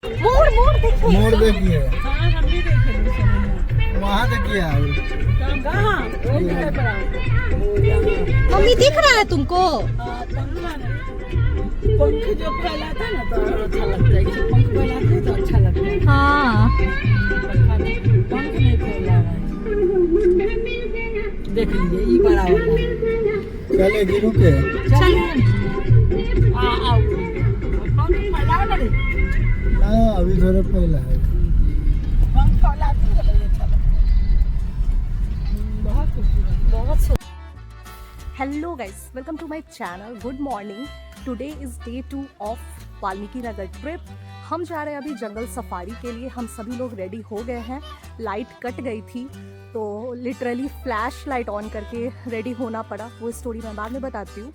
मोर मोर देखिए। मोर देखिए, हाँ हम भी देखे दूसरे मोर। वहाँ देखिए कहाँ? वो दिखाई पड़ा। वो यहाँ। मम्मी दिख रहा है तुमको? पंखा नहीं। पंख जो फैलाता है ना तो और अच्छा लगता है। जब पंख फैलाते हैं तो अच्छा लगता है। हाँ पंखा नहीं, पंख नहीं फैला रहा है। देख लीजिए ये बड़ा वाला है। चले गिरू के चलिए। आओ पंख फैलाओ ना रे। हाँ अभी थोड़ा पहला है। पंख फैलाते हैं तो अच्छा लगता है। बहुत खूबसूरत। बहुत hello guys, welcome to my channel. Good morning. Today is day 2 of Valmiki Nagar trip. हम जा रहे हैं अभी जंगल सफारी के लिए। हम सभी लोग रेडी हो गए हैं। लाइट कट गई थी तो लिटरली फ्लैश लाइट ऑन करके रेडी होना पड़ा। वो स्टोरी मैं बाद में बताती हूँ।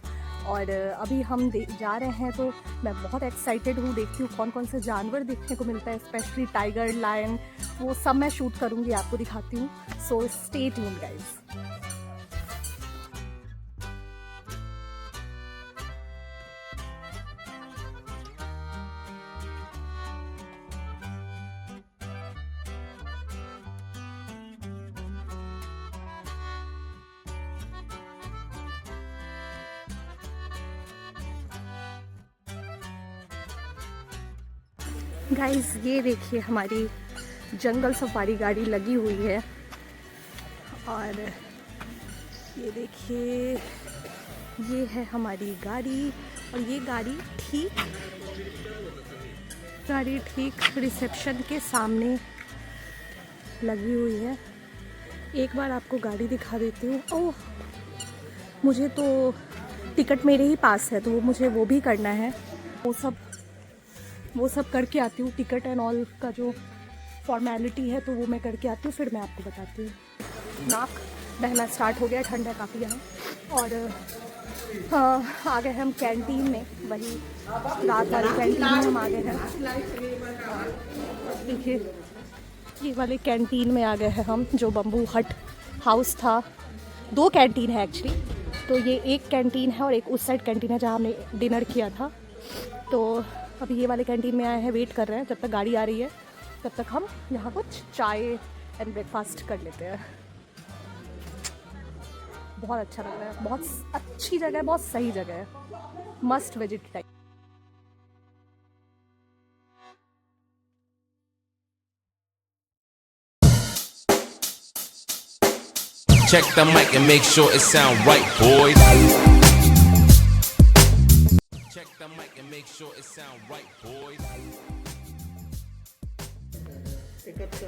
और अभी हम जा रहे हैं तो मैं बहुत एक्साइटेड हूँ। देखती हूँ कौन कौन से जानवर देखने को मिलता है, स्पेशली टाइगर, लायन, वो सब मैं शूट करूँगी, आपको दिखाती हूँ। So stay tuned guys. Guys ये देखिए हमारी जंगल सफारी गाड़ी लगी हुई है। और ये देखिए ये है हमारी गाड़ी। और ये गाड़ी ठीक रिसेप्शन के सामने लगी हुई है। एक बार आपको गाड़ी दिखा देती हूँ। ओह, मुझे तो टिकट मेरे ही पास है तो वो मुझे वो भी करना है। वो सब करके आती हूँ। टिकट एंड ऑल का जो फॉर्मेलिटी है तो वो मैं करके आती हूँ, फिर मैं आपको बताती हूँ। नाक बहना स्टार्ट हो गया, ठंडा काफ़ी यहाँ। और हाँ, आ गए हम कैंटीन में, वही रात वाली कैंटीन में हम आ गए हैं। देखिए ये वाले कैंटीन में आ गए हैं हम, जो बम्बू हट हाउस था। 2 कैंटीन है एक्चुअली, तो ये एक कैंटीन है और एक उस साइड कैंटीन है जहाँ हमने डिनर किया था। तो अभी ये वाले कैंटीन में आए हैं, वेट कर रहे हैं जब तक गाड़ी आ रही है, तब तक हम यहाँ कुछ चाय एंड ब्रेकफास्ट कर लेते हैं। बहुत अच्छा लग रहा है, बहुत अच्छी जगह है, बहुत सही जगह है, must visit type. Check the mic and make sure it sound right, boys. Check the mic and make sure it sound right, boys.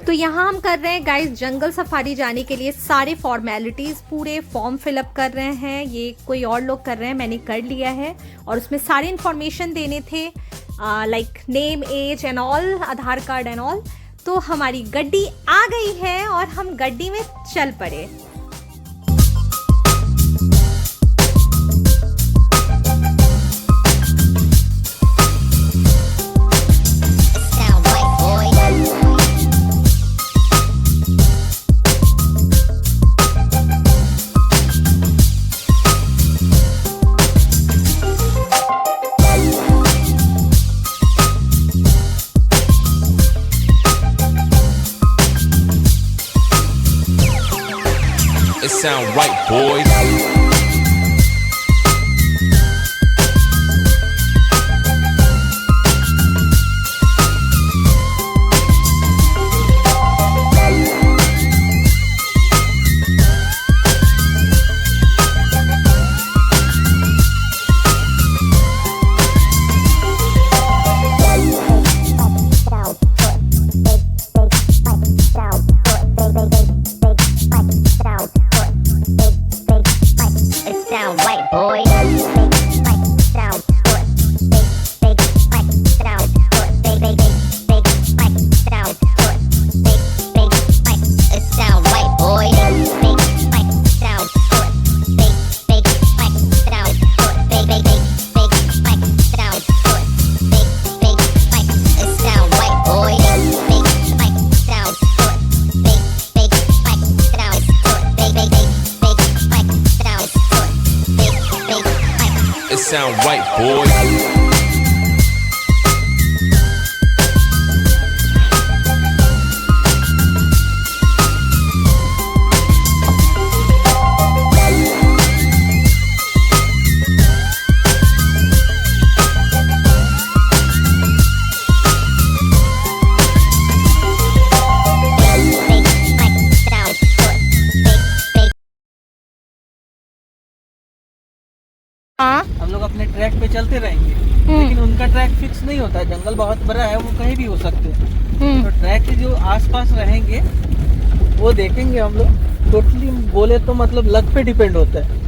तो यहाँ हम कर रहे हैं गाइस जंगल सफारी जाने के लिए सारे फॉर्मेलिटीज़, पूरे फॉर्म फिलअप कर रहे हैं। ये कोई और लोग कर रहे हैं, मैंने कर लिया है। और उसमें सारे इन्फॉर्मेशन देने थे, like name, age and all, Aadhaar card and all. तो हमारी गड्डी आ गई है और हम गड्डी में चल पड़े। It sound right, boys. Sound right, boys. हाँ। हम लोग अपने ट्रैक पे चलते रहेंगे, लेकिन उनका ट्रैक फिक्स नहीं होता है, जंगल बहुत बड़ा है, वो कहीं भी हो सकते हैं। तो ट्रैक के जो आसपास रहेंगे वो देखेंगे हम लोग। टोटली बोले तो मतलब लक पे डिपेंड होता है,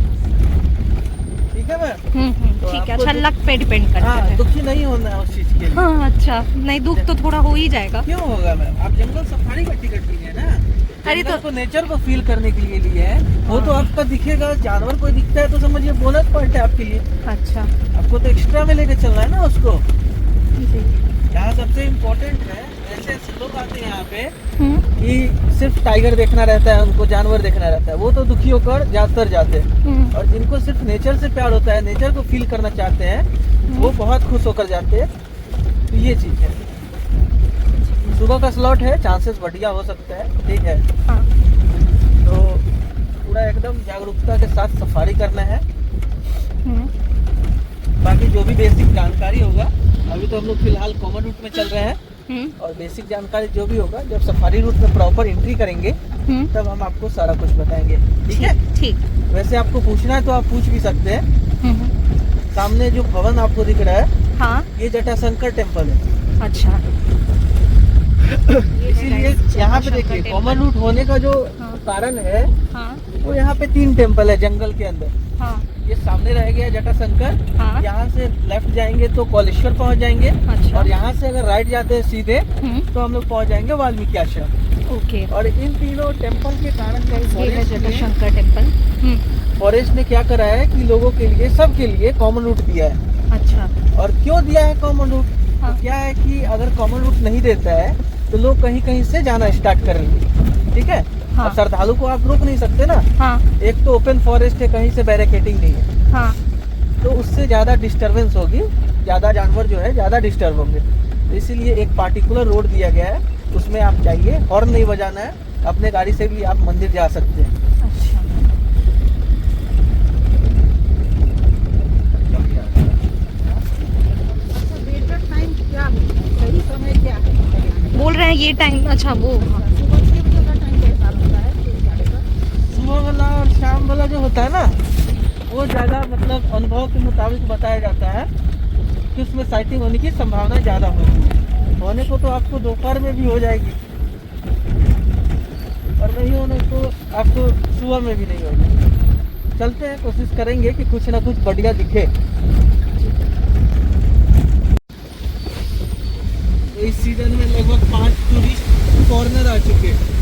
ठीक है मैम? तो ठीक है, आपको अच्छा लक पे डिपेंड करता हाँ, है। दुखी नहीं होना है उस चीज के लिए। हाँ अच्छा, नहीं दुख तो थोड़ा हो ही जाएगा। क्यों होगा मैम? आप जंगल सफारी का टिकट लिए है ना, अरे जंगल तो को नेचर को फील करने के लिए लिए है। वो तो आपका दिखेगा, जानवर कोई दिखता है तो समझिए बोनस पॉइंट है आपके लिए। अच्छा आपको तो एक्स्ट्रा में लेके चलना है ना उसको। जी। यहाँ सबसे इम्पोर्टेंट है, ऐसे ऐसे लोग आते हैं यहाँ पे हम्म, कि सिर्फ टाइगर देखना रहता है, उनको जानवर देखना रहता है, वो तो दुखी होकर ज्यादातर जाते हैं। और जिनको सिर्फ नेचर से प्यार होता है, नेचर को फील करना चाहते हैं, वो बहुत खुश होकर जाते हैं। तो ये चीज है। सुबह का स्लॉट है, चांसेस बढ़िया हो सकता है, ठीक है? हाँ। तो पूरा एकदम जागरूकता के साथ सफारी करना है। बाकी जो भी बेसिक जानकारी होगा, अभी तो हम लोग फिलहाल कॉमन रूट में चल रहे हैं, और बेसिक जानकारी जो भी होगा जब सफारी रूट में प्रॉपर एंट्री करेंगे तब हम आपको सारा कुछ बताएंगे, ठीक है? ठीक। वैसे आपको पूछना है तो आप पूछ भी सकते हैं। सामने जो भवन आपको दिख रहा है, हाँ। ये जटाशंकर टेम्पल है। अच्छा इसीलिए यहाँ पे देखिए कॉमन रूट होने का जो कारण है, वो यहाँ पे 3 टेम्पल है जंगल के अंदर। हाँ। ये सामने रह गया जटाशंकर, हाँ। यहाँ से लेफ्ट जाएंगे तो कौलेश्वर पहुँच जाएंगे। अच्छा। और यहाँ से अगर राइट जाते हैं सीधे तो हम लोग पहुँच जाएंगे वाल्मीकि आश्रम। ओके। और इन तीनों टेम्पल के कारण ये है जटाशंकर टेम्पल। फॉरेस्ट ने क्या करा है कि लोगों के लिए, सबके लिए कॉमन रूट दिया है। अच्छा। और क्यों दिया है कॉमन रूट? तो क्या है कि अगर कॉमन रूट नहीं देता है तो लोग कहीं कहीं से जाना स्टार्ट करेंगे, ठीक है? हाँ। अब श्रद्धालु को आप रोक नहीं सकते ना। हाँ। एक तो ओपन फॉरेस्ट है, कहीं से बैरिकेडिंग नहीं है। हाँ। तो उससे ज्यादा डिस्टरबेंस होगी, ज्यादा जानवर जो है ज्यादा डिस्टर्ब होंगे। तो इसीलिए एक पार्टिकुलर रोड दिया गया है, उसमें आप जाइए, हॉर्न नहीं बजाना है, अपने गाड़ी से भी आप मंदिर जा सकते हैं। अच्छा। बोल रहे हैं ये टाइम, अच्छा वो सुबह वाला और शाम वाला जो होता है ना, वो ज्यादा मतलब अनुभव के मुताबिक बताया जाता है कि उसमें साइटिंग होने की संभावना ज्यादा होगी। होने को तो आपको दोपहर में भी हो जाएगी, और नहीं होने को आपको सुबह में भी नहीं होगी। चलते हैं, कोशिश करेंगे कि कुछ ना कुछ बढ़िया दिखे। इस सीजन में लगभग 5 टूरिस्ट फॉरेनर आ चुके हैं।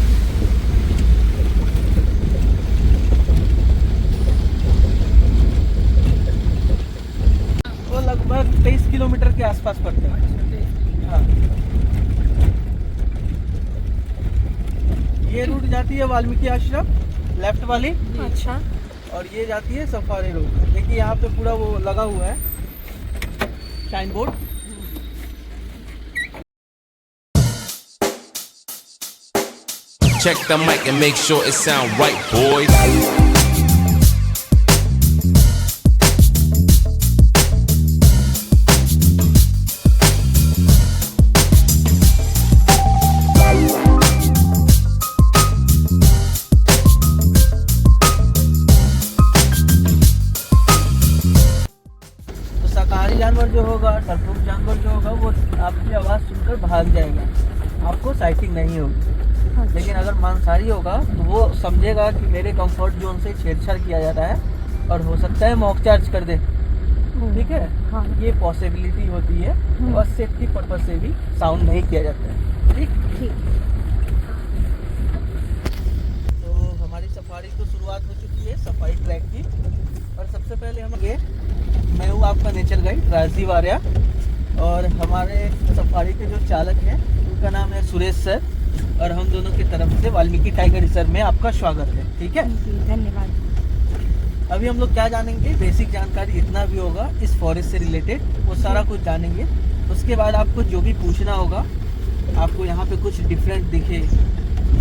वो लगभग 23 किलोमीटर के आसपास पड़ते हैं। हाँ। ये रूट जाती है वाल्मीकि आश्रम, लेफ्ट वाली। अच्छा। और ये जाती है सफारी रूट। देखिए यहाँ पे पूरा वो लगा हुआ है sign board. Check the mic and make sure it sound right, boys. तो शाकाहारी जानवर जो होगा, टरबूज जानवर जो होगा, वो आपकी आवाज़ सुनकर भाग जाएगा, आपको साइटिंग नहीं होगी। लेकिन अगर मांसाहारी होगा तो वो समझेगा कि मेरे कंफर्ट जोन से छेड़छाड़ किया जा रहा है, और हो सकता है मॉक चार्ज कर दे, ठीक है? हाँ। ये पॉसिबिलिटी होती है, और सेफ्टी पर्पज से भी साउंड नहीं किया जाता है, ठीक? ठीक। तो हमारी सफारी तो शुरुआत हो चुकी है सफारी ट्रैक की। और सबसे पहले मैं हूँ आपका नेचर गाइड राजीव आर्या, और हमारे सफारी के जो चालक हैं उनका नाम है सुरेश सर, और हम दोनों की तरफ से वाल्मीकि टाइगर रिजर्व में आपका स्वागत है, ठीक है? धन्यवाद। अभी हम लोग क्या जानेंगे, बेसिक जानकारी जितना भी होगा इस फॉरेस्ट से रिलेटेड वो सारा कुछ जानेंगे। उसके बाद आपको जो भी पूछना होगा, आपको यहाँ पे कुछ डिफरेंट दिखे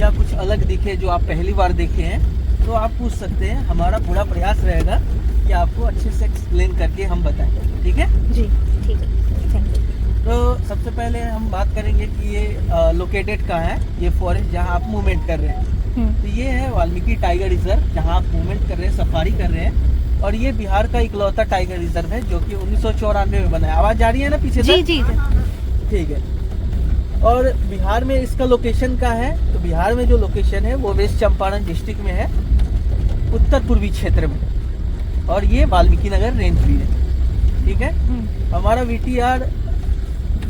या कुछ अलग दिखे जो आप पहली बार देखे हैं, तो आप पूछ सकते हैं। हमारा पूरा प्रयास रहेगा कि आपको अच्छे से एक्सप्लेन करके हम बताएं, ठीक है? जी ठीक है, थैंक यू। तो सबसे पहले हम बात करेंगे कि ये लोकेटेड कहाँ है, ये फॉरेस्ट जहाँ आप मूवमेंट कर रहे हैं। तो ये है वाल्मीकि टाइगर रिजर्व, जहाँ आप मूवमेंट कर रहे हैं, सफारी कर रहे हैं। और ये बिहार का इकलौता टाइगर रिजर्व है जो कि 1994 में बना है। आवाज जा रही है ना पीछे जी से? जी ठीक है। और बिहार में इसका लोकेशन का है, तो बिहार में जो लोकेशन है वो वेस्ट चंपारण डिस्ट्रिक्ट में है, उत्तर पूर्वी क्षेत्र में, और ये वाल्मीकि नगर रेंज भी है। ठीक है। हमारा VTR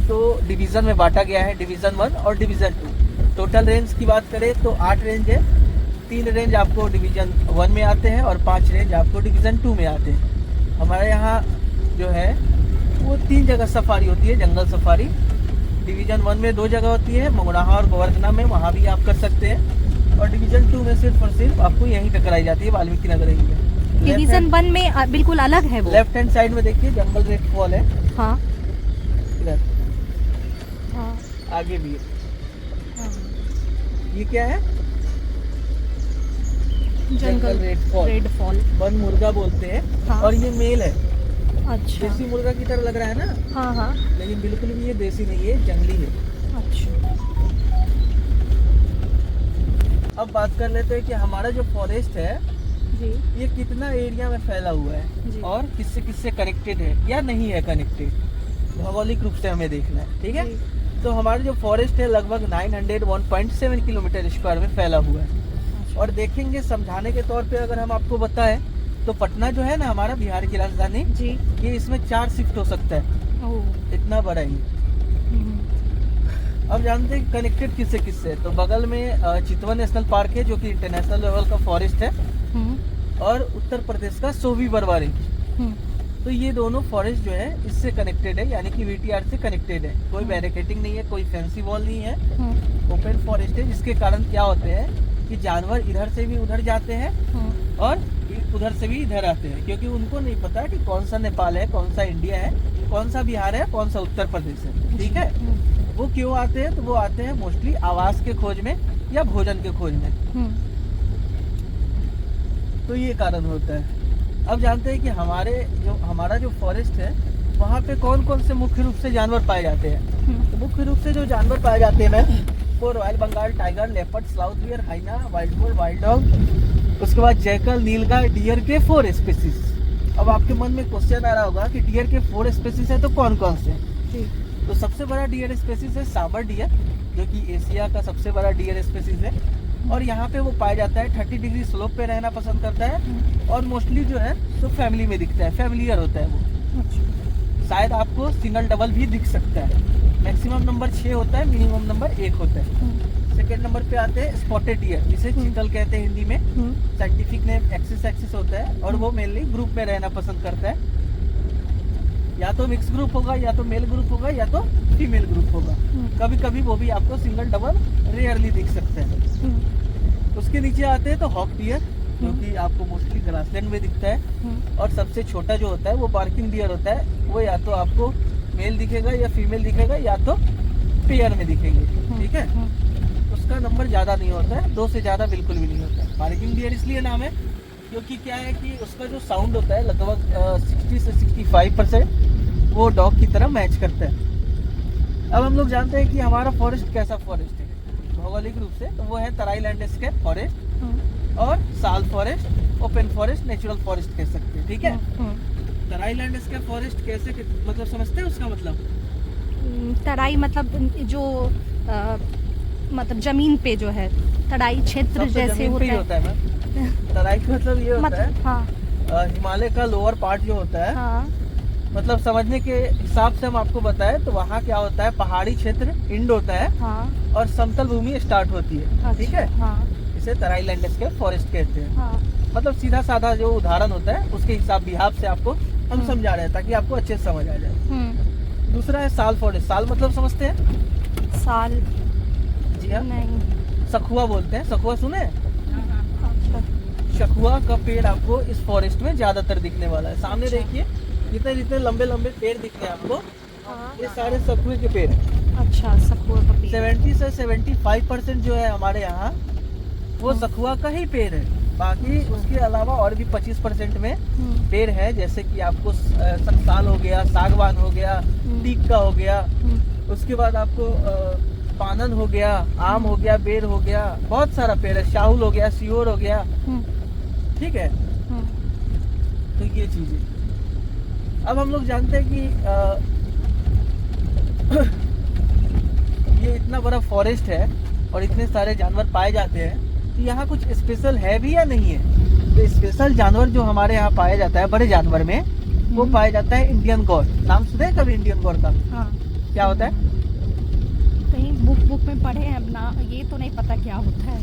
तो डिवीजन में बांटा गया है, डिवीजन 1 और डिवीजन 2। टोटल रेंज की बात करें तो 8 रेंज है। 3 रेंज आपको डिवीजन 1 में आते हैं और 5 रेंज आपको डिवीजन 2 में आते हैं। हमारे यहाँ जो है वो 3 जगह सफारी होती है, जंगल सफारी। डिवीजन 1 में 2 जगह होती है, मोगराहा और गोवर्धना में, वहाँ भी आप कर सकते हैं। और डिवीजन 2 में सिर्फ और सिर्फ आपको यहीं पे कराई जाती है, वाल्मीकि नगर रेंज में। डिवीजन 1 में बिल्कुल अलग है वो। लेफ्ट हैंड साइड में देखिए जंगल रेड फॉल है, हाँ इधर हाँ आगे भी है। हाँ। ये क्या है? जंगल रेड फॉल। वन मुर्गा बोलते हैं। हाँ। और ये मेल है, अच्छा देसी मुर्गा की तरह लग रहा है ना, हाँ हाँ लेकिन बिल्कुल भी ये देसी नहीं है, जंगली है। अच्छा। अब बात कर लेते हैं कि हमारा जो फॉरेस्ट है जी ये कितना एरिया में फैला हुआ जी। है और किससे किससे कनेक्टेड है या नहीं है कनेक्टेड, भौगोलिक रूप से हमें देखना है। ठीक है। जी। तो हमारा जो फॉरेस्ट है लगभग 901.7 किलोमीटर स्क्वायर में फैला हुआ है। और देखेंगे समझाने के तौर पे अगर हम आपको बताएं तो पटना जो है ना हमारा बिहार की राजधानी, जी ये इसमें 4 शिफ्ट हो सकता है, ओह इतना बड़ा ही। अब जानते हैं कनेक्टेड किससे किससे, तो बगल में चितवन नेशनल पार्क है जो कि इंटरनेशनल लेवल का फॉरेस्ट है, और उत्तर प्रदेश का सोवी बरवारी। तो ये दोनों फॉरेस्ट जो है इससे कनेक्टेड है, यानी कि VTR से कनेक्टेड है। कोई बैरिकेडिंग नहीं है, कोई फैंसी वॉल नहीं है, ओपन फॉरेस्ट है, जिसके कारण क्या होते हैं कि जानवर इधर से भी उधर जाते हैं और उधर से भी इधर आते हैं, क्योंकि उनको नहीं पता कि कौन सा नेपाल है, कौन सा इंडिया है, कौन सा बिहार है, कौन सा उत्तर प्रदेश है। ठीक है। वो क्यों आते हैं? तो वो आते हैं मोस्टली आवास के खोज में या भोजन के खोज में, तो ये कारण होता है। अब जानते हैं कि हमारा जो फॉरेस्ट है वहाँ पे कौन कौन से मुख्य रूप से जानवर पाए जाते हैं। तो मुख्य रूप से जो जानवर पाए जाते हैं मैम, वो royal Bengal tiger, leopard, sloth bear, hyena, wild boar, wild dog, उसके बाद जैकल, नीलगाय, डियर के 4 स्पीसीज। अब आपके मन में क्वेश्चन आ रहा होगा कि डियर के 4 स्पीसीज है तो कौन कौन से? तो सबसे बड़ा डियर स्पीसीज है सांबर डियर, जो कि एशिया का सबसे बड़ा डियर स्पीसीज है, और यहाँ पे वो पाया जाता है 30 डिग्री स्लोप पे रहना पसंद करता है, और मोस्टली जो है तो फैमिली में दिखता है, फैमिलियर होता है वो। शायद आपको सिंगल डबल भी दिख सकता है। मैक्सिमम नंबर 6 होता है, मिनिमम नंबर 1 होता है। सेकेंड नंबर पे आते हैं स्पॉटेड डियर, जिसे चीतल कहते हैं हिंदी में, साइंटिफिक नेम एक्सिस होता है, और वो मेनली ग्रुप में रहना पसंद करता है। या तो मिक्स ग्रुप होगा, या तो मेल ग्रुप होगा, या तो फीमेल ग्रुप होगा। कभी कभी वो भी आपको सिंगल डबल रेयरली दिख सकता है। उसके नीचे आते हैं तो हॉक डियर, जो कि आपको मोस्टली ग्रासलैंड में दिखता है, और सबसे छोटा जो होता है वो बार्किंग डियर होता है। वो या तो आपको मेल दिखेगा या फीमेल दिखेगा, या तो पेयर में दिखेंगे। ठीक है। उसका नंबर ज़्यादा नहीं होता है, 2 से ज़्यादा बिल्कुल भी नहीं होता है। बार्किंग डियर इसलिए नाम है क्योंकि क्या है कि उसका जो साउंड होता है लगभग 60 से 65% वो डॉग की तरह मैच करता है। अब हम लोग जानते हैं कि हमारा फॉरेस्ट कैसा फॉरेस्ट है भौगोलिक रूप से, तो वो है तराई लैंडस्केप फॉरेस्ट और साल forest, open forest, natural forest कह सकते हैं। ठीक है। तराई लैंडस्केप फॉरेस्ट कैसे मतलब समझते हैं उसका मतलब? तराई मतलब जो मतलब जमीन पे जो है तराई क्षेत्र जैसे होता है मैम। तराई का मतलब ये होता है, हाँ हिमालय का लोअर पार्ट जो होता है, हाँ मतलब समझने के हिसाब से हम आपको बताएं तो वहाँ क्या होता है, पहाड़ी क्षेत्र इंड होता है, हाँ और समतल भूमि स्टार्ट होती है। ठीक है। हाँ इसे तराई लैंडस्केप फॉरेस्ट कहते हैं। हाँ मतलब सीधा साधा जो उदाहरण होता है उसके हिसाब से आपको हम समझा रहे हैं ताकि आपको अच्छे से समझ आ जाए। दूसरा है साल फॉरेस्ट। साल मतलब समझते हैं? साल जी हाँ, नहीं, सखुआ बोलते हैं। सखुआ सुने? अच्छा सखुआ का पेड़ आपको इस फॉरेस्ट में ज्यादातर दिखने वाला है। सामने देखिए जितने जितने लंबे लंबे पेड़ दिख रहे हैं आपको, ये सारे सखुए के पेड़ हैं। अच्छा, सखुआ का पेड़। 70 से 75% जो है हमारे यहाँ वो सखुआ का ही पेड़ है। बाकी उसके अलावा और भी 25% में पेड़ है, जैसे कि आपको संसाल हो गया, सागवान हो गया, टीक का हो गया, उसके बाद आपको पानन हो गया, आम हो गया, बेर हो गया, बहुत सारा पेड़ है, शाहुल हो गया, सियोर हो गया। ठीक है। तो ये चीज़ें। अब हम लोग जानते हैं कि ये इतना बड़ा फॉरेस्ट है और इतने सारे जानवर पाए जाते हैं, तो यहाँ कुछ स्पेशल है भी या नहीं है? तो स्पेशल जानवर जो हमारे यहाँ पाया जाता है बड़े जानवर में, वो पाया जाता है इंडियन गौर। नाम सुने हैं कभी इंडियन गौर का? हाँ, क्या होता है? कहीं बुक में पढ़े हैं, ना ये तो नहीं पता क्या होता है।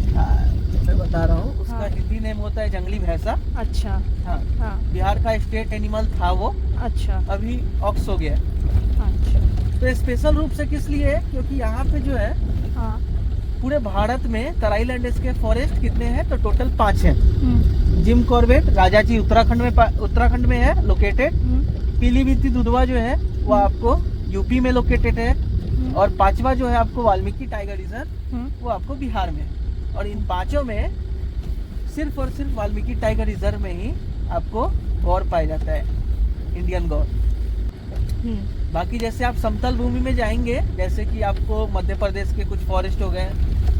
मैं बता रहा हूँ, उसका हाँ। हिंदी नेम होता है जंगली भैंसा। अच्छा। हाँ, हाँ। बिहार का स्टेट एनिमल था वो, अच्छा। अभी ऑक्स हो गया है। अच्छा। तो स्पेशल रूप से किस लिए है? क्योंकि यहाँ पे जो है हाँ। पूरे भारत में तराई लैंड इसके फॉरेस्ट कितने हैं? तो टोटल 5 हैं। जिम कॉर्बेट राजाजी उत्तराखंड में है लोकेटेड। पीलीभीत दुधवा जो है वो आपको यूपी में लोकेटेड है। और 5वां जो है आपको वाल्मीकि टाइगर रिजर्व, वो आपको बिहार में। और इन 5 में सिर्फ और सिर्फ वाल्मीकि टाइगर रिजर्व में ही आपको गौर पाया जाता है, इंडियन गौर। बाकी जैसे आप समतल भूमि में जाएंगे, जैसे कि आपको मध्य प्रदेश के कुछ फॉरेस्ट हो गए,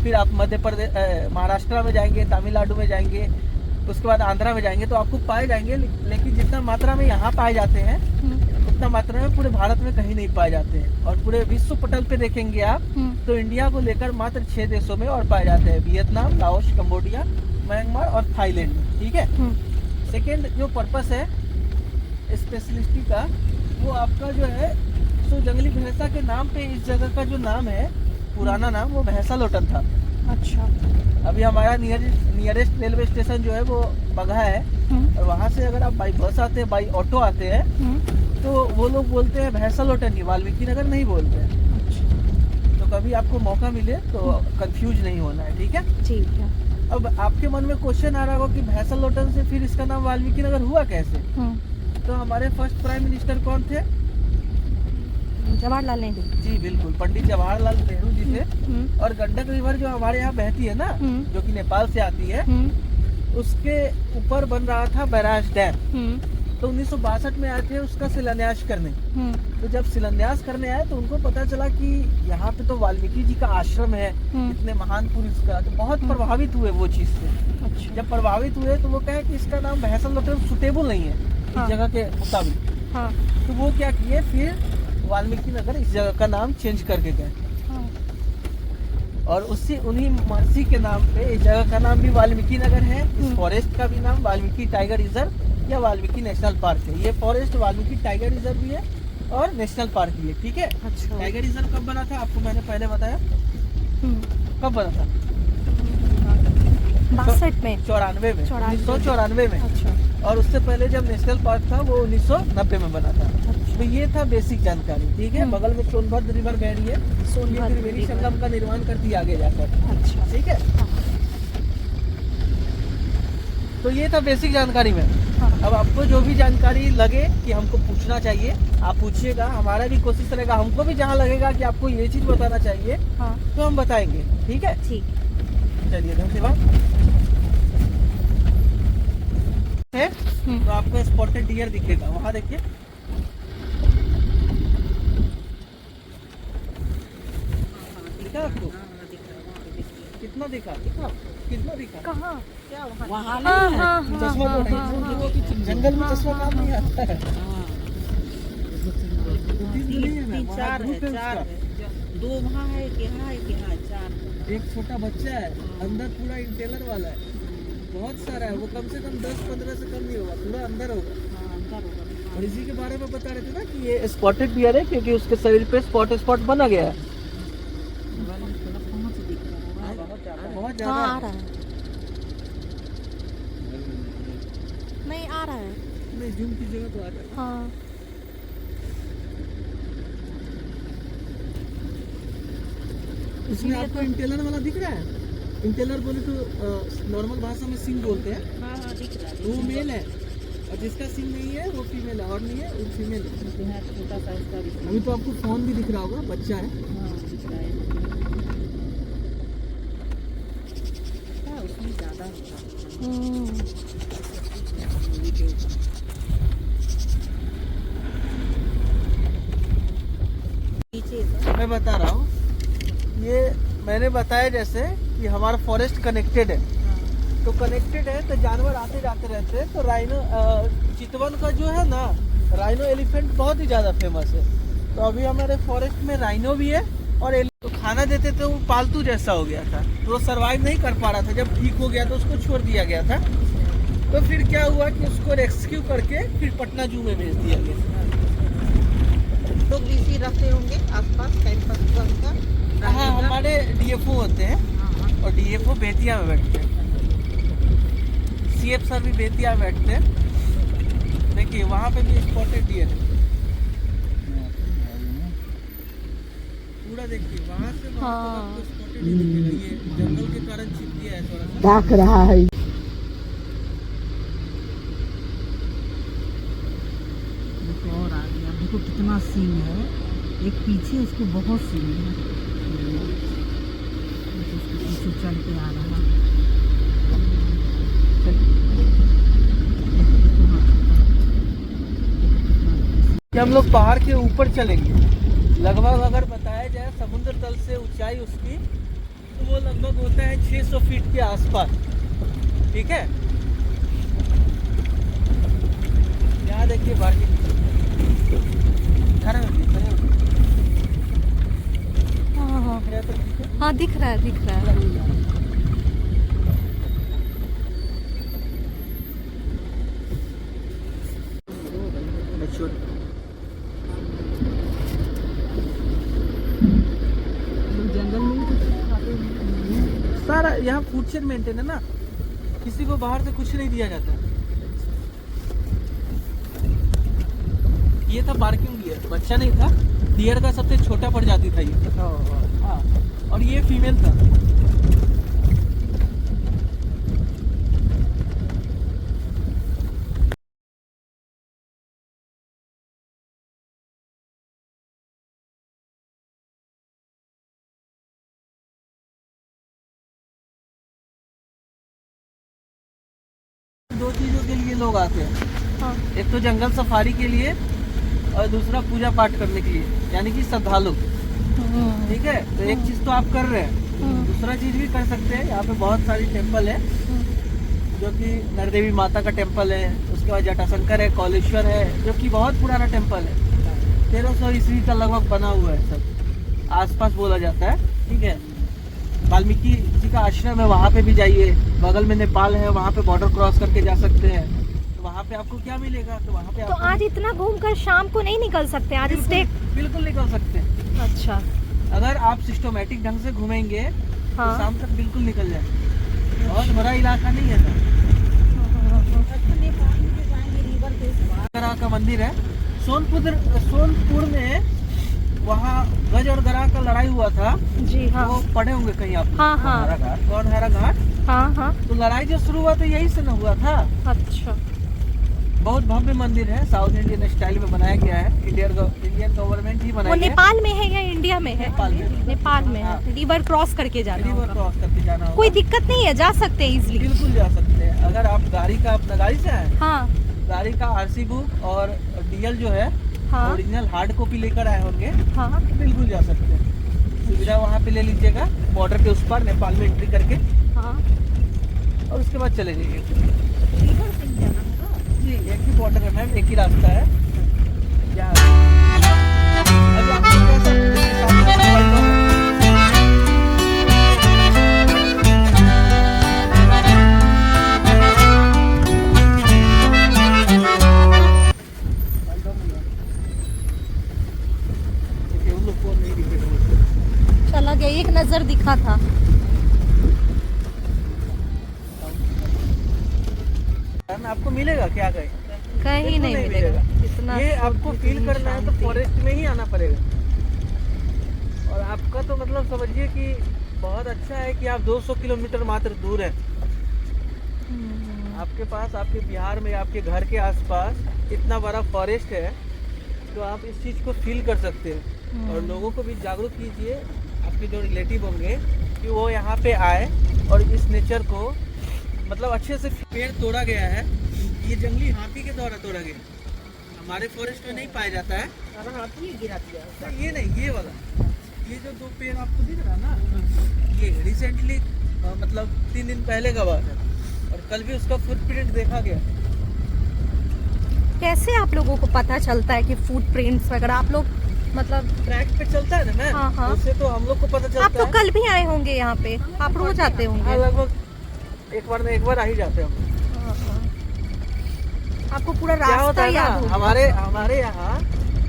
फिर आप महाराष्ट्र में जाएंगे, तमिलनाडु में जाएंगे, उसके बाद आंध्रा में जाएंगे, तो आपको पाए जाएंगे। लेकिन जितना मात्रा में यहाँ पाए जाते हैं उतना मात्रा में पूरे भारत में कहीं नहीं पाए जाते हैं। और पूरे विश्व पटल पे देखेंगे आप तो इंडिया को लेकर मात्र 6 देशों में और पाए जाते हैं, वियतनाम, लाओस, कंबोडिया, म्यांमार और थाईलैंड में। ठीक है। सेकेंड जो पर्पस है स्पेशलिस्टी का, वो आपका जो है सो जंगली भैंसा के नाम पे इस जगह का जो नाम है, पुराना नाम वो भैंसा लोटन था। अच्छा। अभी हमारा नियरेस्ट रेलवे स्टेशन जो है वो बगहा है, और वहाँ से अगर आप बाई बस आते हैं, बाई ऑटो आते हैं, तो वो लोग बोलते हैं भैंसा लोटन ही, वाल्मीकि नगर नहीं बोलते हैं। अच्छा। तो कभी आपको मौका मिले तो कंफ्यूज नहीं होना है। ठीक है। ठीक है। अब आपके मन में क्वेश्चन आ रहा होगा कि भैंसा लोटन से फिर इसका नाम वाल्मीकि नगर हुआ कैसे? तो हमारे फर्स्ट प्राइम मिनिस्टर कौन थे? जवाहरलाल नेहरू जी बिल्कुल, पंडित जवाहरलाल नेहरू जी थे। और गंडक रिवर जो हमारे यहाँ बहती है ना, जो कि नेपाल से आती है, उसके ऊपर बन रहा था बैराज डैम। तो 1962 में आए थे उसका शिलान्यास करने। तो जब शिलान्यास करने आए तो उनको पता चला कि यहाँ पे तो वाल्मीकि जी का आश्रम है, इतने महान पुरुष का, तो बहुत प्रभावित हुए वो चीज से। अच्छा। जब प्रभावित हुए तो वो कहे कि इसका नाम भैंसा लोटन सुटेबल नहीं है इस जगह के मुताबिक। हाँ। तो वो क्या किए, फिर वाल्मीकि नगर इस जगह का नाम चेंज करके गए। और उन्हीं महर्षि के नाम पे इस जगह का नाम भी वाल्मीकि नगर है। इस फॉरेस्ट का भी नाम वाल्मीकि टाइगर रिजर्व या वाल्मीकि नेशनल पार्क है। ये फॉरेस्ट वाल्मीकि टाइगर रिजर्व भी है और नेशनल पार्क भी है। ठीक है। अच्छा। टाइगर रिजर्व कब बना था आपको मैंने पहले बताया? कब बना था? 62 में। 94 में, 1994 में। अच्छा। और उससे पहले जब नेशनल पार्क था वो 1990 में बना था। तो ये था बेसिक जानकारी। ठीक है। बगल में सोनभद्र रिवर बह रही है, ये त्रिवेणी संगम का निर्माण करती है आगे जाकर। अच्छा। ठीक है। तो ये था बेसिक जानकारी में। अब आपको जो भी जानकारी लगे कि हमको पूछना चाहिए, आप पूछिएगा। हमारा भी कोशिश रहेगा, हमको भी जहाँ लगेगा कि आपको ये चीज बताना चाहिए तो हम बताएंगे। ठीक है। ठीक। चलिए, धन्यवाद। तो आपको स्पॉटेड डियर दिखेगा, वहाँ देखिए। दिखा आपको? कितना दिखा? कितना दिखा? कहाँ? वहाँ चश्मा तो नहीं, जंगल में चश्मा काम नहीं आता है। चार है, 2 वहाँ है, एक यहाँ है, एक यहाँ है, 4। एक छोटा बच्चा है, अंदर पूरा इंटेलर वाला है, बहुत सारा है। वो कम से कम 10-15 से कम नहीं होगा, पूरा अंदर होगा। और इसी के बारे में बता रहे थे ना कि ये स्पॉटेड डियर है क्योंकि उसके शरीर पे स्पॉट बना गया है। बहुत ज्यादा आ रहा है। नहीं आ रहा है। नहीं, जूम की जगह तो आ रहा है। हाँ। इसमें आपको इंटेलर वाला दिख रहा है? इंटेलर बोले तो नॉर्मल भाषा में सिंग बोलते हैं। हाँ दिख रहा है। वो मेल है और जिसका सिंग नहीं है वो फीमेल है, और नहीं है वो फीमेल है। छोटा सा इसका भी अभी तो आपको फोन भी दिख रहा होगा, बच्चा है। दिख रहा है। उसमें ज़्यादा मैं बता रहा हूँ, ये मैंने बताया जैसे कि हमारा फॉरेस्ट कनेक्टेड है। तो कनेक्टेड है, तो जानवर आते जाते रहते हैं। तो राइनो चितवन का जो है ना, राइनो एलिफेंट बहुत ही ज़्यादा फेमस है। तो अभी हमारे फॉरेस्ट में राइनो भी है और तो खाना देते थे, वो पालतू जैसा हो गया था, तो वो सर्वाइव नहीं कर पा रहा था। जब ठीक हो गया तो उसको छोड़ दिया गया था। तो फिर क्या हुआ कि उसको रेस्क्यू करके फिर पटना जू में भेज दिया गया। तो किसी रखते होंगे आसपास कैंपस का? हाँ, हमारे डीएफओ होते हैं और डीएफओ बेतिया में बैठते हैं। सीएफ सर भी बेतिया में बैठते हैं। देखिए वहाँ पे भी स्पॉटेड डियर है पूरा। देखिए वहाँ से वहाँ तक आपको स्पॉटेड ही दिखेगा। ये जंगल के कारण छिप गया है थोड़ा सा। डाक रहा है। और आ गया, देखो कितना सीन है। एक पीछे उसके बहुत सीन है, उसके पीछे चल के आ रहा। हम लोग पहाड़ के ऊपर चलेंगे। लगभग अगर बताया जाए समुद्र तल से ऊंचाई उसकी, तो वो लगभग होता है 600 फीट के आसपास। ठीक है, यहाँ देखिए बाकी हाँ दिख रहा है, दिख रहा है। जंगल में कुछ खाते हैं। सारा यहाँ फूड चेन मेंटेन है ना, किसी को बाहर से कुछ नहीं दिया जाता। ये था बार्किंग डियर, बच्चा नहीं था। डियर का सबसे छोटा प्रजाति था ये। हाँ, और ये फीमेल था। दो चीजों के लिए लोग आते हैं। हाँ। एक तो जंगल सफारी के लिए और दूसरा पूजा पाठ करने के लिए, यानी कि श्रद्धालु। ठीक है, तो एक चीज तो आप कर रहे हैं, दूसरा चीज भी कर सकते हैं। यहाँ पे बहुत सारी टेम्पल है, जो कि नरदेवी माता का टेम्पल है, उसके बाद जटाशंकर है, कौलेश्वर है, जो कि बहुत पुराना टेम्पल है। 1300 ईस्वी का लगभग बना हुआ है, सब आसपास बोला जाता है। ठीक है, वाल्मीकि जी का आश्रम है, वहाँ पे भी जाइए। बगल में नेपाल है, वहाँ पे बॉर्डर क्रॉस करके जा सकते हैं। तो वहाँ पे आपको क्या मिलेगा, तो वहाँ पे तो आज इतना घूमकर शाम को नहीं निकल सकते? आज स्टे बिल्कुल निकल सकते हैं। अच्छा, अगर आप सिस्टमेटिक ढंग से घूमेंगे तो हाँ। शाम तक बिल्कुल निकल जाए। बहुत बड़ा इलाका नहीं है सर। गरा का मंदिर है सोनपुर में। वहाँ गज और गरा का लड़ाई हुआ था जी हाँ। वो पढ़े होंगे कहीं आप? हाँ हाँ गौनहरा घाट। हाँ हाँ। तो लड़ाई जो शुरू हुआ था यही से न हुआ था। अच्छा, बहुत भव्य मंदिर है, साउथ इंडियन स्टाइल में बनाया गया है। इंडियन गवर्नमेंट ही वो बनाया है। नेपाल में है या इंडिया में है? नेपाल में। नेपाल में हाँ। है। रिवर क्रॉस करके जाना रिवर होगा। क्रॉस करके जाना होगा। कोई दिक्कत नहीं है, जा सकते हैं इजिली। बिल्कुल जा सकते हैं। अगर आप अपना गाड़ी से आए, हाँ गाड़ी का आरसी बुक और डीएल जो है, हाँ ओरिजिनल हार्ड कॉपी लेकर आए होंगे, हाँ। बिल्कुल जा सकते हैं। सुविधा वहाँ पे ले लीजिएगा, बॉर्डर के उस पार नेपाल में एंट्री करके, हाँ। और उसके बाद चले जाइए। जी, एक ही बॉर्डर है मैम, एक ही रास्ता है। अभी आपको कैसा चला गया, एक नजर दिखा था। आपको मिलेगा क्या कहीं? कहीं नहीं मिलेगा। इतना ये आपको शुद्ध, फील इतनी करना है तो शांति। फॉरेस्ट में ही आना पड़ेगा। और आपका तो मतलब समझिए कि बहुत अच्छा है कि आप 200 किलोमीटर मात्र दूर है। आपके पास, आपके बिहार में, आपके घर के आसपास इतना बड़ा फॉरेस्ट है, तो आप इस चीज़ को फील कर सकते हैं। और लोगों को भी जागरूक कीजिए, आपके जो रिलेटिव होंगे, कि वो यहाँ पे आए और इस नेचर को मतलब अच्छे से। पेड़ तोड़ा गया है, ये जंगली हाथी के द्वारा तोड़ा गया, हमारे फॉरेस्ट में नहीं पाया जाता है। हाथी गिरा दिया। नहीं, ये नहीं, ये वाला, ये जो दो पेड़ आपको दिख रहा है ना, ये रिसेंटली मतलब 3 दिन पहले का बात है। और कल भी उसका फुटप्रिंट देखा गया। कैसे आप लोगों को पता चलता है कि फुटप्रिंट्स वगैरह आप लोग मतलब ट्रैक पे चलता है ना मैम, हाँ, हाँ। उससे तो हम लोग को पता चलता आप तो है। कल भी आए होंगे यहाँ पे, आप रोज आते हाँ, होंगे। लगभग एक बार आ ही जाते हैं हम। हाँ, हाँ। आपको पूरा क्या होता रास्ता है ना, याद होगा। हमारे यहाँ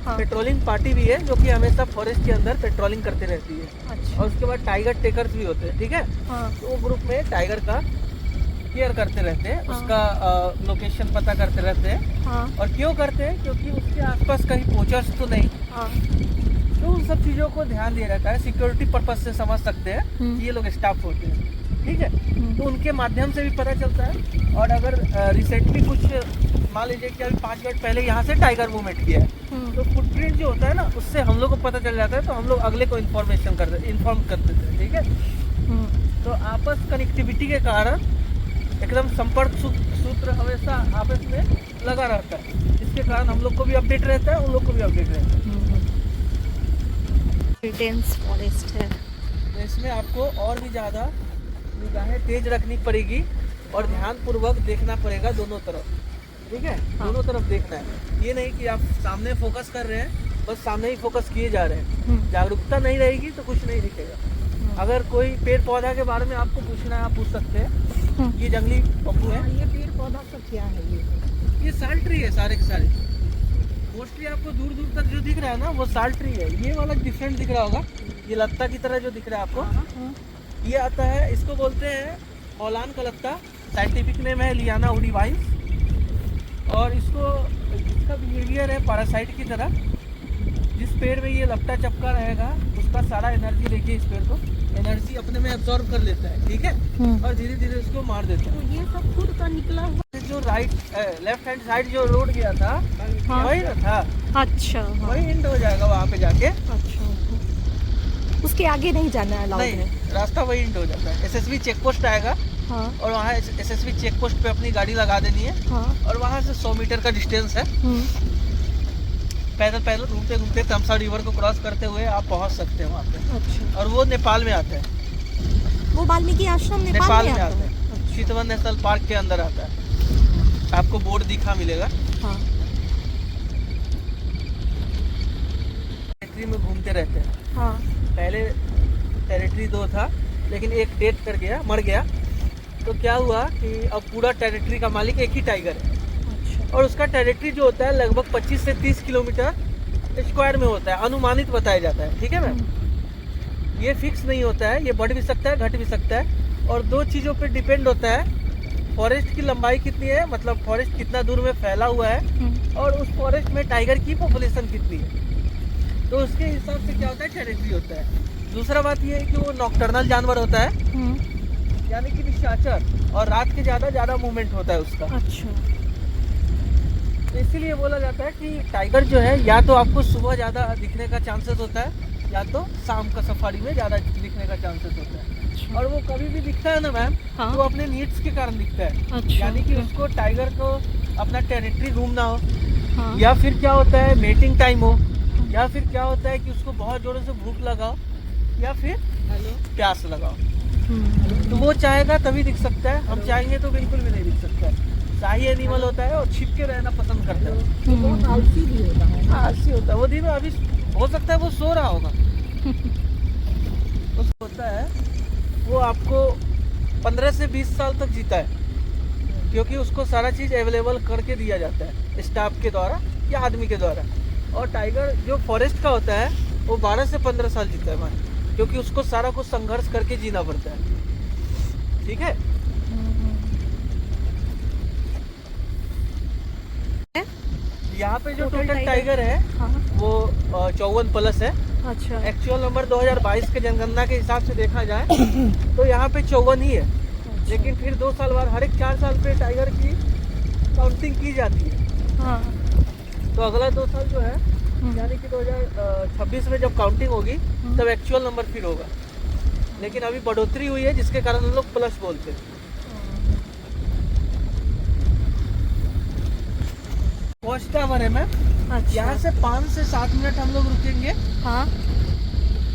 हाँ। पेट्रोलिंग पार्टी भी है जो कि हमेशा फॉरेस्ट के अंदर पेट्रोलिंग करती रहती है। अच्छा। और उसके बाद टाइगर टेकर्स भी होते हैं, ठीक है। हाँ। तो वो ग्रुप में टाइगर का केयर करते रहते हैं, हाँ। उसका लोकेशन पता करते रहते हैं। हाँ। और क्यों करते हैं, क्योंकि उसके आसपास कहीं पोचर्स तो नहीं, हाँ। तो उन सब चीज़ों को ध्यान दिया जाता है। सिक्योरिटी पर्पज से समझ सकते हैं कि ये लोग स्टाफ होते हैं, ठीक है। तो उनके माध्यम से भी पता चलता है। और अगर रिसेंटली कुछ मान लीजिए कि अभी 5 मिनट पहले यहाँ से टाइगर मूवमेंट किया है, तो फुटप्रिंट जो होता है ना, उससे हम लोग को पता चल जाता है। तो हम लोग अगले को इन्फॉर्म कर देते हैं, ठीक है। तो आपस कनेक्टिविटी के कारण एकदम संपर्क सूत्र हमेशा आपस में लगा रहता है, जिसके कारण हम लोग को भी अपडेट रहता है, उन लोग को भी अपडेट रहता है। डेंस फॉरेस्ट है। तो इसमें आपको और भी ज़्यादा निगाहें तेज रखनी पड़ेगी और ध्यानपूर्वक देखना पड़ेगा दोनों तरफ, ठीक है। दोनों तरफ देखना है, ये नहीं कि आप सामने फोकस कर रहे हैं, बस सामने ही फोकस किए जा रहे हैं। जागरूकता नहीं रहेगी तो कुछ नहीं दिखेगा। अगर कोई पेड़ पौधा के बारे में आपको पूछना है, आप पूछ सकते हैं। ये जंगली पप्पू है। ये पेड़ पौधा सब क्या है? ये साल ट्री है, सारे के सारे। मोस्टली आपको दूर दूर तक जो दिख रहा है ना, वो साल ट्री है। ये वाला डिफरेंट दिख रहा होगा, ये लत्ता की तरह जो दिख रहा है आपको, ये आता है, इसको बोलते हैं हॉलान का लत्ता। साइंटिफिक नेम है लियाना उडीवाइंस। और इसका बिहेवियर है पैरासाइट की तरह। जिस पेड़ में ये लपटा चपका रहेगा, उसका सारा एनर्जी, देखिए इस पेड़ को, एनर्जी अपने में एब्जॉर्ब कर लेता है, ठीक है। और धीरे धीरे उसको मार देता है। ये सब खुद का निकला हुआ जो लेफ्ट हैंड साइड जो रोड गया था, हाँ। वही ना था। अच्छा। हाँ। वही एंड हो जाएगा वहाँ पे जाके। अच्छा। उसके आगे नहीं जाना है अलाउड है। नहीं, रास्ता वही एंड हो जाता है। एसएसबी चेक पोस्ट आएगा। हाँ। और वहाँ एसएसबी चेक पोस्ट पे अपनी गाड़ी लगा देनी है। हाँ। और वहाँ से 100 मीटर का डिस्टेंस है। पैदल घूमते घूमते तमसा रिवर को क्रॉस करते हुए आप पहुँच सकते हैं वहाँ पे। अच्छा। और वो नेपाल में आता है। वो वाल्मीकि आश्रम नेपाल में आता आता है। चितवन नेशनल पार्क के अंदर आता है। आपको बोर्ड दिखा मिलेगा। हाँ। टेरिटरी में घूमते रहते हैं। हाँ। पहले टेरिटरी 2 था, लेकिन एक डेथ कर गया, मर गया। तो क्या हुआ कि अब पूरा टेरिटरी का मालिक एक ही टाइगर है। अच्छा। और उसका टेरिटरी जो होता है लगभग 25 से 30 किलोमीटर स्क्वायर में होता है, अनुमानित बताया जाता है, ठीक है मैम। ये फिक्स नहीं होता है, ये बढ़ भी सकता है, घट भी सकता है। और 2 चीज़ों पे डिपेंड होता है, फॉरेस्ट की लंबाई कितनी है, मतलब फॉरेस्ट कितना दूर में फैला हुआ है, और उस फॉरेस्ट में टाइगर की पॉपुलेशन कितनी है। तो उसके हिसाब से क्या होता है, टेरिटरी होता है। दूसरा बात ये है कि वो नॉकटर्नल जानवर होता है, यानी कि निशाचर, और रात के ज़्यादा मूवमेंट होता है उसका। अच्छा। तो इसीलिए बोला जाता है कि टाइगर जो है, या तो आपको सुबह ज़्यादा दिखने का चांसेस होता है, या तो शाम का सफारी में ज़्यादा दिखने का चांसेस होता है। और वो कभी भी दिखता है ना मैम, हाँ। तो अपने नीड्स के कारण दिखता है। अच्छा। यानी कि उसको, टाइगर को अपना टेरिटरी घूमना हो, हाँ। या फिर क्या होता है मेटिंग टाइम हो, या फिर क्या होता है कि उसको बहुत जोरों से भूख लगाओ, या फिर प्यास लगाओ, तो वो चाहेगा तभी दिख सकता है। हम चाहेंगे तो बिल्कुल भी नहीं दिख सकता है। शाही एनिमल होता है और छिप के रहना पसंद करता है। बहुत आलसी भी होता है। हाँ, आलसी होता है वो। दिन अभी हो सकता है वो सो रहा होगा। उसको होता है वो आपको 15 से 20 साल तक जीता है, क्योंकि उसको सारा चीज़ अवेलेबल करके दिया जाता है स्टाफ के द्वारा या आदमी के द्वारा। और टाइगर जो फॉरेस्ट का होता है वो 12 से 15 साल जीता है मान, क्योंकि उसको सारा कुछ संघर्ष करके जीना पड़ता है, ठीक है। यहाँ पे जो टोटल टाइगर है वो 54 प्लस है। अच्छा। एक्चुअल नंबर 2022 के जनगणना के हिसाब से देखा जाए तो यहाँ पे 54 ही है। लेकिन फिर 2 साल बाद, हर एक 4 साल पे टाइगर की काउंटिंग की जाती है। हाँ। तो अगला 2 साल जो है, यानी कि 2026 में जब काउंटिंग होगी तब एक्चुअल नंबर फिर होगा। लेकिन अभी बढ़ोतरी हुई है, जिसके कारण हम लोग प्लस बोलते हैं। वॉच टावर है मैम। अच्छा। यहाँ से 5 से 7 मिनट हम लोग रुकेंगे। हाँ।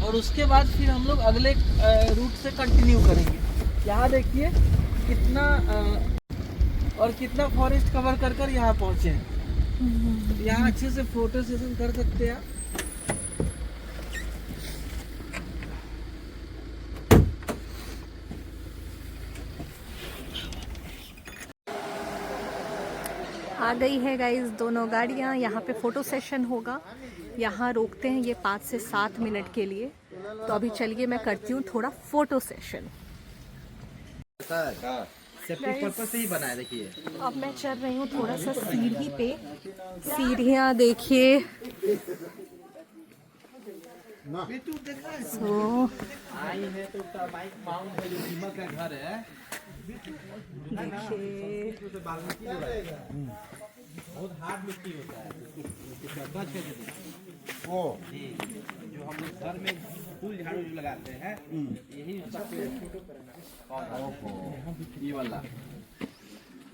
और उसके बाद फिर हम लोग अगले रूट से कंटिन्यू करेंगे। यहाँ देखिए कितना और कितना फॉरेस्ट कवर कर कर यहाँ पहुँचे हैं। यहाँ अच्छे से फोटो सेशन कर सकते हैं। आ गई है गाइस दोनों गाड़ियाँ। यहाँ पे फ़ोटो सेशन होगा। यहाँ रोकते हैं ये 5 से 7 मिनट के लिए। तो अभी चलिए मैं करती हूँ थोड़ा फ़ोटो सेशन। सेफ्टी पर्पस से ही बनाया देखिए। अब मैं चल रही हूँ थोड़ा सा सीढ़ी पे। सीढ़ियाँ देखिए। सो आई है तो उसका बाइक माउंट है जो दीमक का घर है। देखिए बहुत हार्ड मिट्टी होता है वो जो हम लोग घर में फूल झाड़ू जो लगाते हैं यही सबसे ये वाला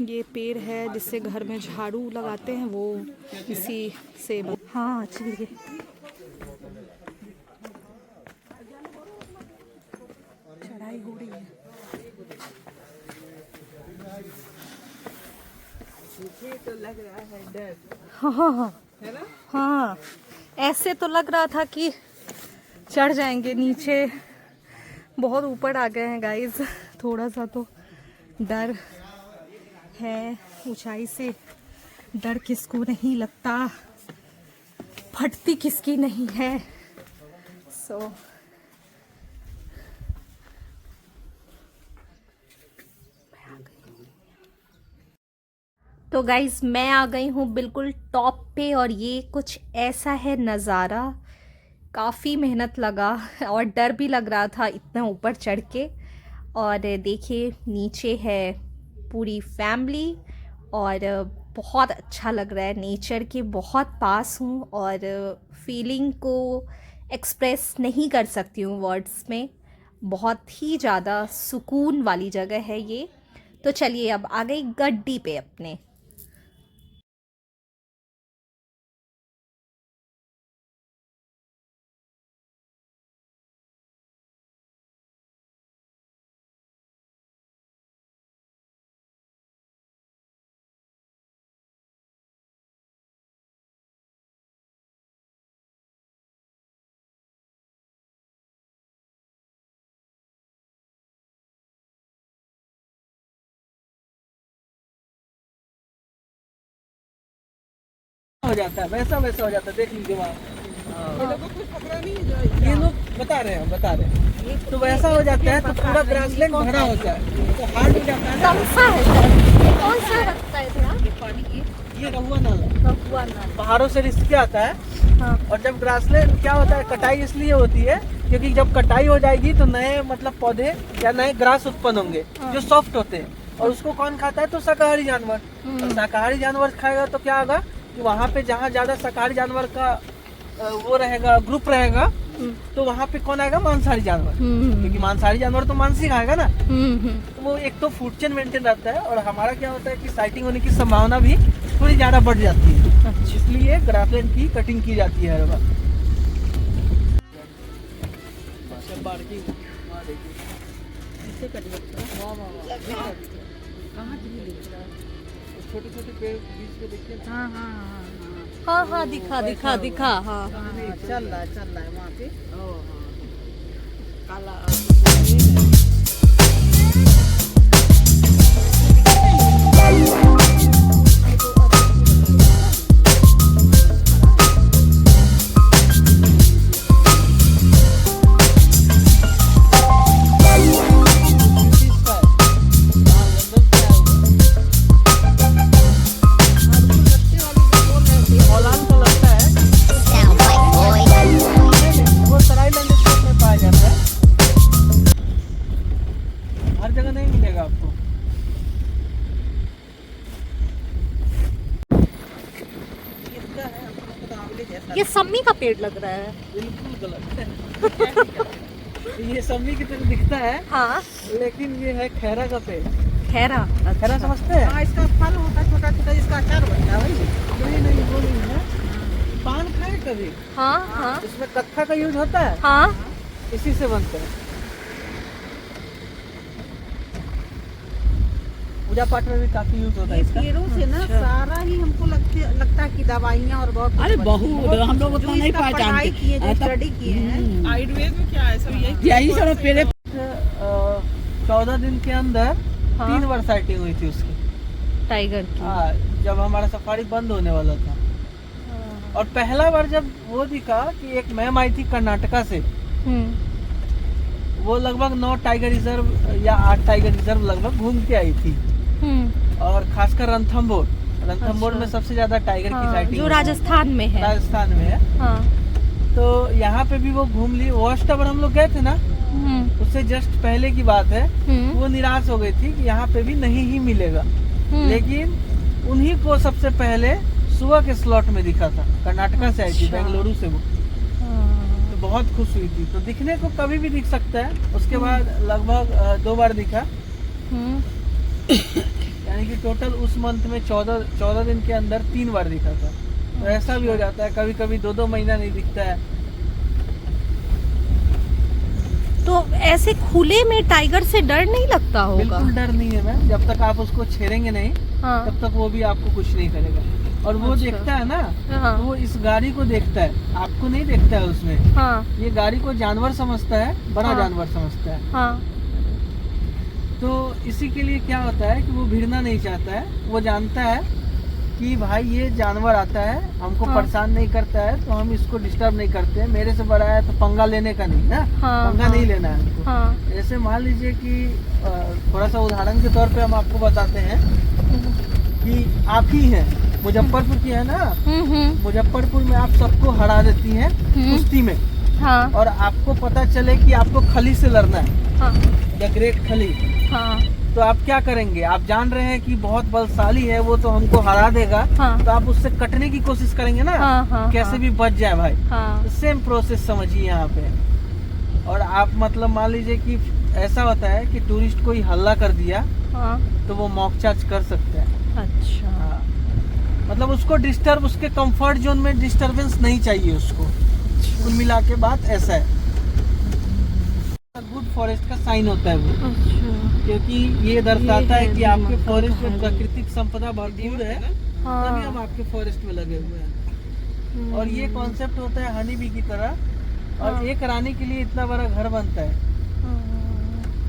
ये पेड़ है जिससे घर में झाड़ू लगाते हैं, वो इसी से। हाँ चलिए। चढ़ाई हो रही है। तो लग रहा है डर, हाँ है ना? हाँ, ऐसे तो लग रहा था कि चढ़ जाएंगे। नीचे बहुत ऊपर आ गए हैं गाइस। थोड़ा सा तो डर है। ऊंचाई से डर किसको नहीं लगता, फटती किसकी नहीं है। सो तो गाइज़ मैं आ गई हूँ बिल्कुल टॉप पे और ये कुछ ऐसा है नज़ारा। काफ़ी मेहनत लगा और डर भी लग रहा था इतना ऊपर चढ़ के। और देखिए नीचे है पूरी फैमिली और बहुत अच्छा लग रहा है। नेचर के बहुत पास हूँ और फीलिंग को एक्सप्रेस नहीं कर सकती हूँ वर्ड्स में। बहुत ही ज़्यादा सुकून वाली जगह है ये। तो चलिए अब आ गई गड्डी पे अपने। हो जाता है वैसा वैसा हो जाता है। देख लीजिए वहाँ ये लोगों को खतरा नहीं है जो ये लोग बता रहे हैं तो वैसा हो जाता है तो पूरा ग्रासलैंड भरा होता है तो हार्ड हो जाता है ना। कौन सा है सर? ये कौन सा रखता है ध्यान? ये रहुआ नाला हुआ ना। पहाड़ों से रिस्क के आता है। हाँ। और जब ग्रासलैंड क्या होता है कटाई इसलिए होती है क्योंकि जब कटाई हो जाएगी तो नए मतलब पौधे या नए ग्रास उत्पन्न होंगे जो सॉफ्ट होते हैं और उसको कौन खाता है तो शाकाहारी जानवर। और शाकाहारी जानवर खाएगा तो क्या होगा कि वहाँ पे जहाँ ज्यादा शाकाहारी जानवर का वो रहेगा ग्रुप रहेगा तो वहाँ पे कौन आएगा मांसाहारी जानवर। क्योंकि मांसाहारी जानवर तो मांस ही खाएगा ना। तो वो एक तो फूड चेन मेंटेन रहता है और हमारा क्या होता है कि साइटिंग होने की संभावना भी थोड़ी ज्यादा बढ़ जाती है। इसलिए ग्रासलैंड की कटिंग की जाती है हर बार। छोटे छोटे पेड़ बीच में देखिए। हाँ हाँ हाँ हाँ हाँ दिखा दिखा दिखा। हाँ हाँ चल रहा है वहाँ पे। काला हर जगह नहीं मिलेगा आपको। ये सम्मी का पेड़ लग रहा है। बिल्कुल गलत ये सम्मी की तरह दिखता है हाँ लेकिन ये है खैरा का पेड़। खैरा। खैरा समझते हैं? हाँ इसका फल होता है छोटा छोटा, इसका अचार बनता है वही। नहीं वो नहीं है। पान खाए कभी? हाँ हाँ इसमें कत्था का यूज होता है हाँ। इसी से बनते हैं। पूजा पाठ में भी काफी यूज होता है इसका। पेड़ों से ना सारा ही हमको लगता है कि दवाइयाँ और बहुत अरे बहुत हम लोग उतना नहीं पढ़ाई किए पहचानते। स्टडी किए हैं। आयुर्वेद में क्या है सब यही सब पेड़े 14 दिन के अंदर 3 बार साइटिंग हुई थी उसकी। टाइगर की। हाँ, जब हमारा सफारी बंद होने वाला था। और पहला बार जब वो दिखा कि एक मैम आई थी कर्नाटका से, वो लगभग 9 टाइगर रिजर्व या 8 टाइगर रिजर्व लगभग घूम के आई थी। और खासकर रणथंबोर में सबसे ज्यादा टाइगर की साइटिंग जो राजस्थान में है। राजस्थान में है। हाँ। तो यहाँ पे भी वो घूम ली। वॉच टावर हम लोग गए थे ना, उससे जस्ट पहले की बात है, वो निराश हो गई थी कि यहाँ पे भी नहीं ही मिलेगा। लेकिन उन्हीं को सबसे पहले सुबह के स्लॉट में दिखा था। कर्नाटका से आई थी, बेंगलुरु से वो। तो बहुत खुश हुई थी। तो दिखने को कभी भी दिख सकता है। उसके बाद लगभग 2 बार दिखा, यानी कि टोटल उस मंथ में 14 दिन के अंदर 3 बार दिखा था। तो ऐसा भी हो जाता है, कभी कभी 2-2 महीना नहीं दिखता है। तो ऐसे खुले में टाइगर से डर नहीं लगता होगा? बिल्कुल डर नहीं है मैम, जब तक आप उसको छेड़ेंगे नहीं तब तक वो भी आपको कुछ नहीं करेगा। और वो देखता है ना, तो वो इस गाड़ी को देखता है, आपको नहीं देखता है उसमें। ये गाड़ी को जानवर समझता है, बड़ा जानवर समझता है। तो इसी के लिए क्या होता है कि वो भिड़ना नहीं चाहता है। वो जानता है कि भाई ये जानवर आता है, हमको परेशान नहीं करता है, तो हम इसको डिस्टर्ब नहीं करते हैं। मेरे से बड़ा है तो पंगा लेने का नहीं है, पंगा नहीं लेना है हमको। जैसे मान लीजिए कि थोड़ा सा उदाहरण के तौर पे हम आपको बताते हैं कि आप ही हैं, मुजफ्फरपुर की है ना, मुजफ्फरपुर में आप सबको हरा देती हैं कुश्ती में। और आपको पता चले कि आपको खली से लड़ना है, द ग्रेट खली। तो आप क्या करेंगे? आप जान रहे हैं कि बहुत बलशाली है वो, तो हमको हरा देगा। तो आप उससे कटने की कोशिश करेंगे ना, कैसे भी बच जाए भाई। तो सेम प्रोसेस समझिए यहाँ पे। और आप मतलब मान लीजिए कि ऐसा होता है कि टूरिस्ट कोई हल्ला कर दिया तो वो मॉकचार्ज कर सकता है। अच्छा। मतलब उसको डिस्टर्ब, उसके कंफर्ट जोन में डिस्टरबेंस नहीं चाहिए उसको। कुल मिला के बात ऐसा है। गुड फॉरेस्ट का साइन होता है वो। क्योंकि ये दर्शाता है कि आपके फॉरेस्ट में प्राकृतिक संपदा भरपूर है, तभी हम आपके फॉरेस्ट में लगे हुए हैं। और ये कॉन्सेप्ट होता है हनी बी की तरह। और एक रानी के लिए इतना बड़ा घर बनता है।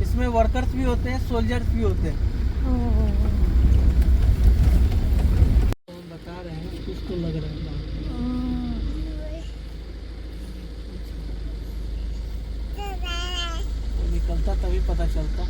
इसमें वर्कर्स भी होते हैं, सोल्जर्स भी होते हैं। बता रहे हैं कुछ तो लग रहा है। निकलता तभी पता चलता।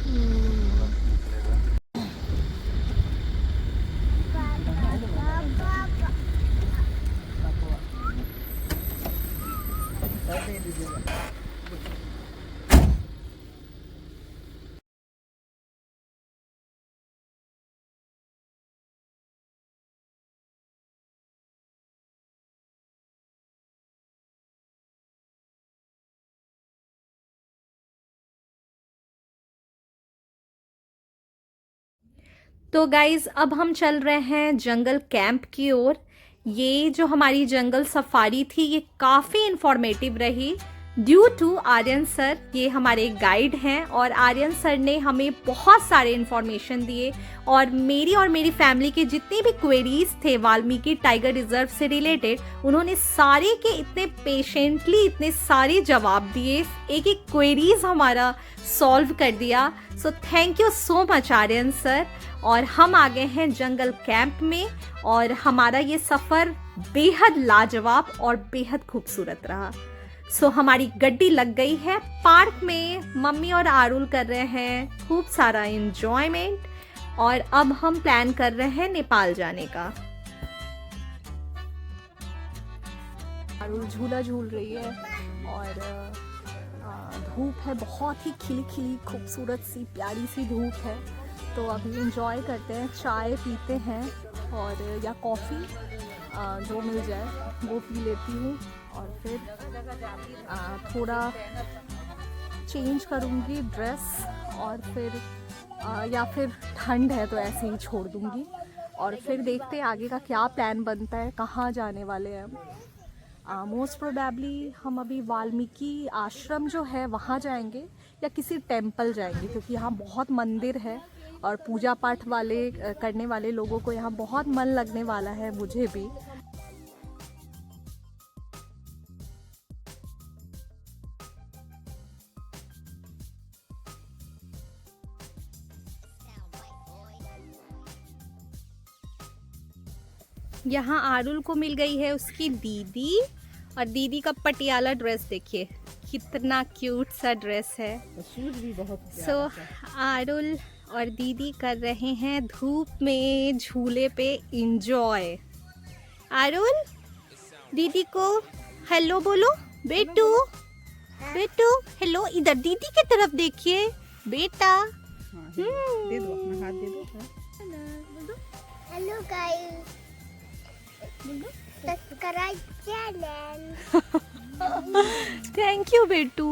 तो गाइज अब हम चल रहे हैं जंगल कैंप की ओर। ये जो हमारी जंगल सफारी थी ये काफ़ी इंफॉर्मेटिव रही ड्यू टू आर्यन सर। ये हमारे गाइड हैं और आर्यन सर ने हमें बहुत सारे इन्फॉर्मेशन दिए और मेरी फैमिली के जितने भी क्वेरीज थे वाल्मीकि टाइगर रिजर्व से रिलेटेड, उन्होंने सारे के इतने पेशेंटली इतने सारे जवाब दिए, एक एक क्वेरीज हमारा सॉल्व कर दिया। So thank you so much Aryan sir. और हम आ गए हैं जंगल कैंप में और हमारा ये सफ़र बेहद लाजवाब और बेहद खूबसूरत रहा। सो हमारी गड्डी लग गई है पार्क में, मम्मी और आरुल कर रहे हैं खूब सारा एंजॉयमेंट और अब हम प्लान कर रहे हैं नेपाल जाने का। आरुल झूला झूल रही है और धूप है, बहुत ही खिली खिली खूबसूरत सी प्यारी सी धूप है। तो अभी एंजॉय करते हैं, चाय पीते हैं और या कॉफ़ी जो मिल जाए वो पी लेती हूँ और फिर थोड़ा चेंज करूँगी ड्रेस और फिर या फिर ठंड है तो ऐसे ही छोड़ दूँगी और फिर देखते हैं आगे का क्या प्लान बनता है, कहाँ जाने वाले हैं हम। मोस्ट प्रोबेबली हम अभी वाल्मीकि आश्रम जो है वहाँ जाएंगे या किसी टेम्पल जाएंगे क्योंकि यहाँ बहुत मंदिर है और पूजा पाठ वाले करने वाले लोगों को यहाँ बहुत मन लगने वाला है, मुझे भी। यहाँ आरुल को मिल गई है उसकी दीदी, और दीदी का पटियाला ड्रेस देखिए कितना क्यूट सा ड्रेस है। शूज भी बहुत सो आरुल और दीदी कर रहे हैं धूप में झूले पे इंजॉय। आरुल दीदी को हेलो बोलो। बेटू बेटू हेलो, इधर दीदी की तरफ देखिए बेटा। दे दो, अपना हाथ दे दो। Hello guys. Subscribe channel. Thank you बेटू।